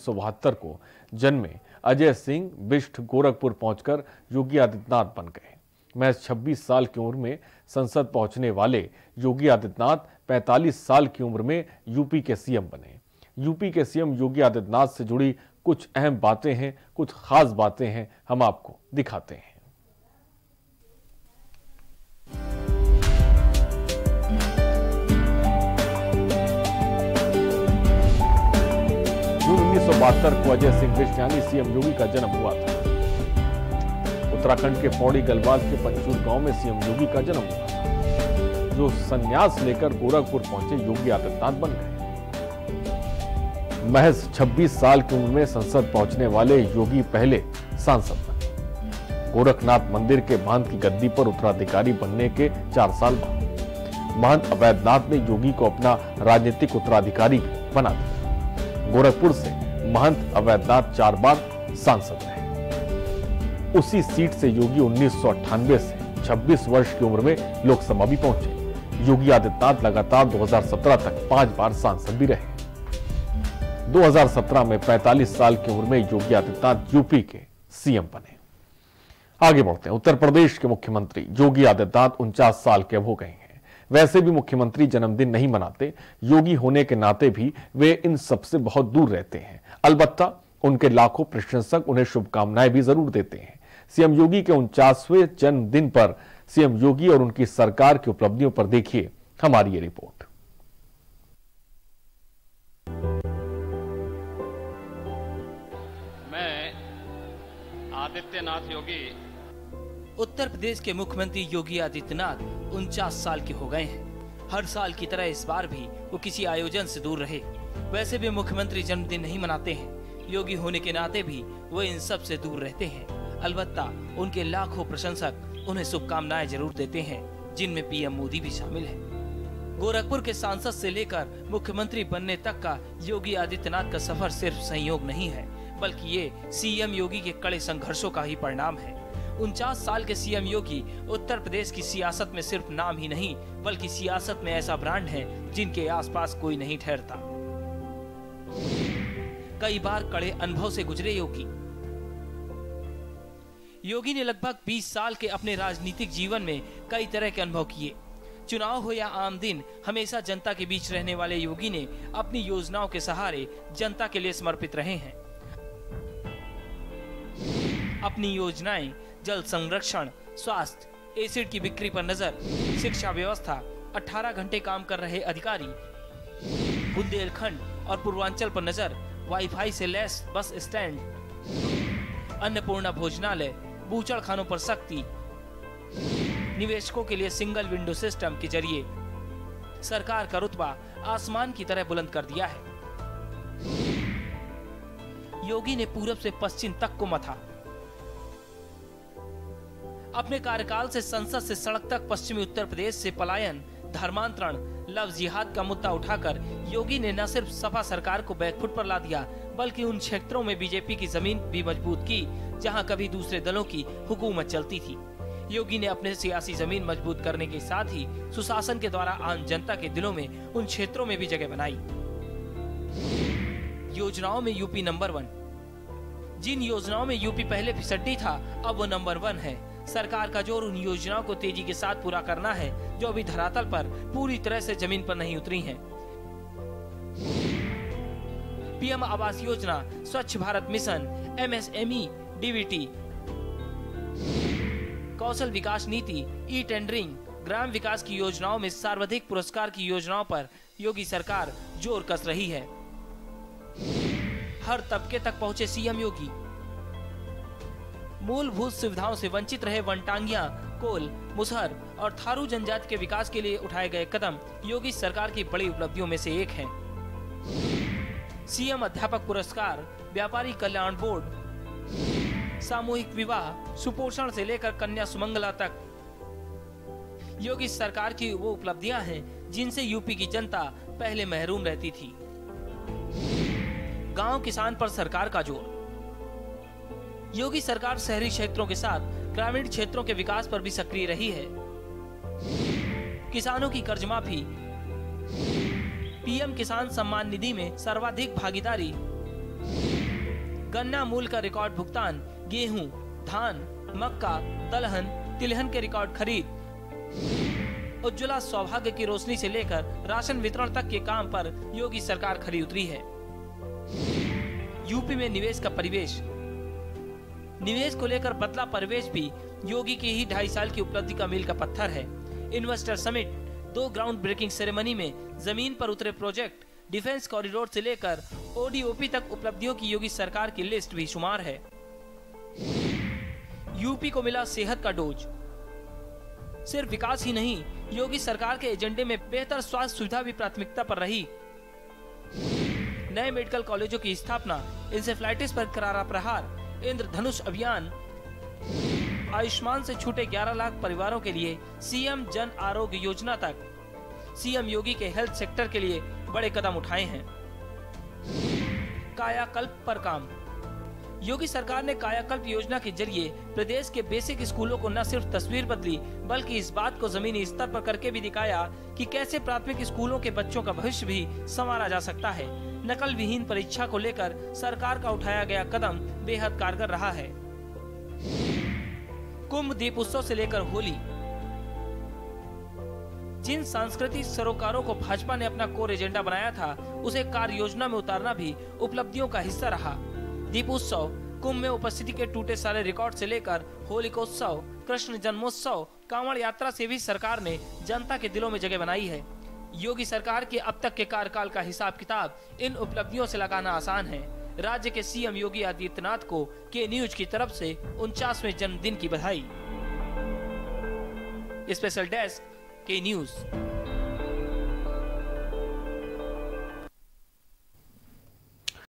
1972 को जन्मे अजय सिंह बिष्ट गोरखपुर पहुंचकर योगी आदित्यनाथ बन गए। महज 26 साल की उम्र में संसद पहुंचने वाले योगी आदित्यनाथ 45 साल की उम्र में यूपी के सीएम बने। यूपी के सीएम योगी आदित्यनाथ से जुड़ी कुछ अहम बातें हैं, कुछ खास बातें हैं, हम आपको दिखाते हैं। जून 1972 को अजय सिंह बिष्ट यानी सीएम योगी का जन्म हुआ था। उत्तराखंड के पौड़ी गलवाल के पंचूर गांव में सीएम योगी का जन्म हुआ था, जो संन्यास लेकर गोरखपुर पहुंचे योगी आदित्यनाथ बन गए। महज 26 साल की उम्र में संसद पहुंचने वाले योगी पहले सांसद बने। गोरखनाथ मंदिर के महंत की गद्दी पर उत्तराधिकारी बनने के 4 साल बाद महंत अवैधनाथ ने योगी को अपना राजनीतिक उत्तराधिकारी बना दिया। गोरखपुर से महंत अवैधनाथ 4 बार सांसद रहे। उसी सीट से योगी 1998 से 26 वर्ष की उम्र में लोकसभा भी पहुंचे। योगी आदित्यनाथ लगातार 2017 तक 5 बार सांसद भी रहे। 2017 में 45 साल की उम्र में योगी आदित्यनाथ यूपी के सीएम बने। आगे बढ़ते हैं। उत्तर प्रदेश के मुख्यमंत्री योगी आदित्यनाथ 49 साल के अब हो गए हैं। वैसे भी मुख्यमंत्री जन्मदिन नहीं मनाते, योगी होने के नाते भी वे इन सबसे बहुत दूर रहते हैं। अलबत्ता उनके लाखों प्रशंसक उन्हें शुभकामनाएं भी जरूर देते हैं। सीएम योगी के 49वें जन्मदिन पर सीएम योगी और उनकी सरकार की उपलब्धियों पर देखिए हमारी ये रिपोर्ट। मैं आदित्यनाथ योगी उत्तर प्रदेश के मुख्यमंत्री योगी आदित्यनाथ 49 साल के हो गए हैं। हर साल की तरह इस बार भी वो किसी आयोजन से दूर रहे। वैसे भी मुख्यमंत्री जन्मदिन नहीं मनाते हैं, योगी होने के नाते भी वो इन सब से दूर रहते हैं। अलबत्ता उनके लाखों प्रशंसक उन्हें शुभकामनाएं जरूर देते हैं, जिनमें पीएम मोदी भी शामिल है। गोरखपुर के सांसद से लेकर मुख्यमंत्री बनने तक का योगी आदित्यनाथ का सफर सिर्फ संयोग नहीं है, बल्कि ये सीएम योगी के कड़े संघर्षों का ही परिणाम है। 49 साल के सीएम योगी उत्तर प्रदेश की सियासत में सिर्फ नाम ही नहीं, बल्कि सियासत में ऐसा ब्रांड है जिनके आसपास कोई नहीं ठहरता। कई बार कड़े अनुभव से गुजरे योगी ने लगभग 20 साल के अपने राजनीतिक जीवन में कई तरह के अनुभव किए। चुनाव हो या आम दिन, हमेशा जनता के बीच रहने वाले योगी ने अपनी योजनाओं के सहारे जनता के लिए समर्पित रहे हैं। अपनी योजनाएं जल संरक्षण, स्वास्थ्य, एसिड की बिक्री पर नजर, शिक्षा व्यवस्था, 18 घंटे काम कर रहे अधिकारी, बुंदेलखंड और पूर्वांचल पर नजर, वाईफाई से लैस बस स्टैंड, अन्नपूर्णा भोजनालय, बूचड़ खानों पर सख्ती, निवेशकों के लिए सिंगल विंडो सिस्टम के जरिए सरकार का रुतबा आसमान की तरह बुलंद कर दिया है। योगी ने पूरब से पश्चिम तक को मथा। अपने कार्यकाल से संसद से सड़क तक पश्चिमी उत्तर प्रदेश से पलायन, धर्मांतरण, लव जिहाद का मुद्दा उठाकर योगी ने न सिर्फ सपा सरकार को बैकफुट पर ला दिया, बल्कि उन क्षेत्रों में बीजेपी की जमीन भी मजबूत की जहां कभी दूसरे दलों की हुकूमत चलती थी। योगी ने अपने सियासी जमीन मजबूत करने के साथ ही सुशासन के द्वारा आम जनता के दिलों में उन क्षेत्रों में भी जगह बनाई। योजनाओं में यूपी नंबर 1। जिन योजनाओं में यूपी पहले फिसड्डी था, अब वो नंबर 1 है। सरकार का जोर उन योजनाओं को तेजी के साथ पूरा करना है जो अभी धरातल पर पूरी तरह से जमीन पर नहीं उतरी हैं। पीएम आवास योजना, स्वच्छ भारत मिशन, एमएसएमई, डीबीटी, कौशल विकास नीति, ई टेंडरिंग, ग्राम विकास की योजनाओं में सर्वाधिक पुरस्कार की योजनाओं पर योगी सरकार जोर कस रही है। हर तबके तक पहुंचे सीएम योगी। मूलभूत सुविधाओं से वंचित रहे वनटांगिया, कोल, मुसहर और थारू जनजाति के विकास के लिए उठाए गए कदम योगी सरकार की बड़ी उपलब्धियों में से एक है। सीएम अध्यापक पुरस्कार, व्यापारी कल्याण बोर्ड, सामूहिक विवाह, सुपोषण से लेकर कन्या सुमंगला तक योगी सरकार की वो उपलब्धियां हैं जिनसे यूपी की जनता पहले महरूम रहती थी। गांव किसान पर सरकार का जोर। योगी सरकार शहरी क्षेत्रों के साथ ग्रामीण क्षेत्रों के विकास पर भी सक्रिय रही है। किसानों की कर्ज माफी, पीएम किसान सम्मान निधि में सर्वाधिक भागीदारी, गन्ना मूल्य का रिकॉर्ड भुगतान, गेहूं, धान, मक्का, दलहन, तिलहन के रिकॉर्ड खरीद, उज्ज्वला सौभाग्य की रोशनी से लेकर राशन वितरण तक के काम पर योगी सरकार खरी उतरी है। यूपी में निवेश का परिवेश। निवेश को लेकर बदला परिवेश भी योगी की ही 2.5 साल की उपलब्धि का मील का पत्थर है। Investor summit, 2 ground breaking ceremony में जमीन पर उतरे प्रोजेक्ट, डिफेंस कॉरिडोर से लेकर ओडीओपी तक उपलब्धियों की योगी सरकार की लिस्ट भी शुमार है। यूपी को मिला सेहत का डोज। सिर्फ विकास ही नहीं, योगी सरकार के एजेंडे में बेहतर स्वास्थ्य सुविधा भी प्राथमिकता पर रही। नए मेडिकल कॉलेजों की स्थापना, इंसेफ्लाइटिस पर करारा प्रहार, इंद्रधनुष अभियान, आयुष्मान से छूटे 11 लाख परिवारों के लिए सीएम जन आरोग्य योजना तक सीएम योगी के हेल्थ सेक्टर के लिए बड़े कदम उठाए हैं। कायाकल्प पर काम। योगी सरकार ने कायाकल्प योजना के जरिए प्रदेश के बेसिक स्कूलों को न सिर्फ तस्वीर बदली, बल्कि इस बात को जमीनी स्तर पर करके भी दिखाया कि कैसे प्राथमिक स्कूलों के बच्चों का भविष्य भी संवारा जा सकता है। नकल विहीन परीक्षा को लेकर सरकार का उठाया गया कदम बेहद कारगर रहा है। कुंभ दीप उत्सव से लेकर होली। जिन सांस्कृतिक सरोकारों को भाजपा ने अपना कोर एजेंडा बनाया था, उसे कार्य योजना में उतारना भी उपलब्धियों का हिस्सा रहा। दीपोत्सव, कुंभ में उपस्थिति के टूटे सारे रिकॉर्ड से लेकर होलिकोत्सव, कृष्ण जन्मोत्सव, कांवड़ यात्रा से भी सरकार ने जनता के दिलों में जगह बनाई है। योगी सरकार के अब तक के कार्यकाल का हिसाब किताब इन उपलब्धियों से लगाना आसान है। राज्य के सीएम योगी आदित्यनाथ को के न्यूज की तरफ से 49वें जन्मदिन की बधाई। स्पेशल डेस्क के न्यूज।